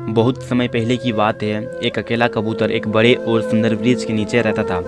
बहुत समय पहले की बात है। एक अकेला कबूतर एक बड़े और सुंदर वृक्ष के नीचे रहता था।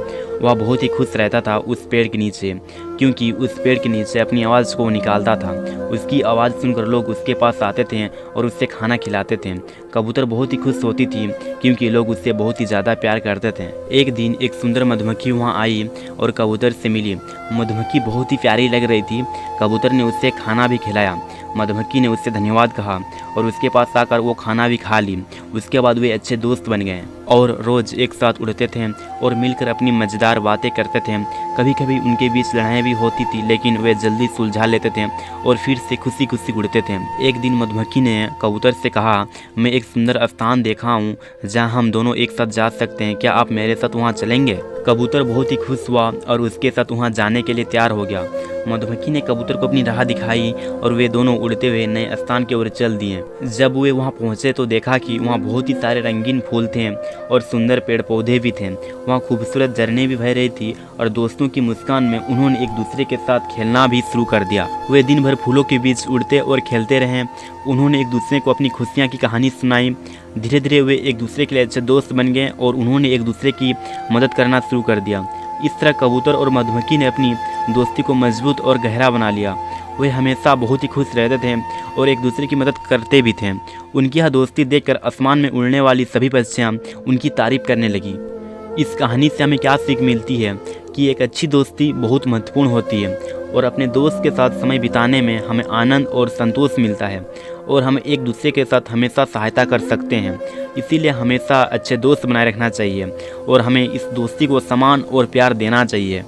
वह बहुत ही खुश रहता था उस पेड़ के नीचे, क्योंकि उस पेड़ के नीचे अपनी आवाज़ को निकालता था। उसकी आवाज़ सुनकर लोग उसके पास आते थे और उससे खाना खिलाते थे। कबूतर बहुत ही खुश होती थी, क्योंकि लोग उससे बहुत ही ज़्यादा प्यार करते थे। एक दिन एक सुंदर मधुमक्खी वहाँ आई और कबूतर से मिली। मधुमक्खी बहुत ही प्यारी लग रही थी। कबूतर ने उससे खाना भी खिलाया। मधुमक्खी ने उससे धन्यवाद कहा और उसके पास आकर वो खाना भी खा ली। उसके बाद वे अच्छे दोस्त बन गए और रोज़ एक साथ उड़ते थे और मिलकर अपनी मज़ेदार बातें करते थे। कभी कभी उनके बीच लड़ाई भी होती थी, लेकिन वे जल्दी सुलझा लेते थे और फिर से खुशी खुशी उड़ते थे। एक दिन मधुमक्खी ने कबूतर से कहा, मैं एक सुंदर स्थान देखा हूँ जहाँ हम दोनों एक साथ जा सकते हैं, क्या आप मेरे साथ वहाँ चलेंगे? कबूतर बहुत ही खुश हुआ और उसके साथ वहाँ जाने के लिए तैयार हो गया। मधुमक्खी ने कबूतर को अपनी राह दिखाई और वे दोनों उड़ते हुए नए स्थान की ओर चल दिए। जब वे वहाँ पहुँचे तो देखा कि वहाँ बहुत ही सारे रंगीन फूल थे और सुंदर पेड़ पौधे भी थे। वहाँ खूबसूरत झरने भी बह रही थी और दोस्तों की मुस्कान में उन्होंने एक दूसरे के साथ खेलना भी शुरू कर दिया। वे दिन भर फूलों के बीच उड़ते और खेलते रहे। उन्होंने एक दूसरे को अपनी खुशियाँ की कहानी सुनाई। धीरे धीरे वे एक दूसरे के लिए अच्छे दोस्त बन गए और उन्होंने एक दूसरे की मदद करना शुरू कर दिया। इस तरह कबूतर और मधुमक्खी ने अपनी दोस्ती को मजबूत और गहरा बना लिया। वे हमेशा बहुत ही खुश रहते थे और एक दूसरे की मदद करते भी थे। उनकी यह दोस्ती देखकर आसमान में उड़ने वाली सभी पक्षियाँ उनकी तारीफ करने लगी। इस कहानी से हमें क्या सीख मिलती है कि एक अच्छी दोस्ती बहुत महत्वपूर्ण होती है और अपने दोस्त के साथ समय बिताने में हमें आनंद और संतोष मिलता है और हम एक दूसरे के साथ हमेशा सहायता कर सकते हैं। इसीलिए हमेशा अच्छे दोस्त बनाए रखना चाहिए और हमें इस दोस्ती को सम्मान और प्यार देना चाहिए।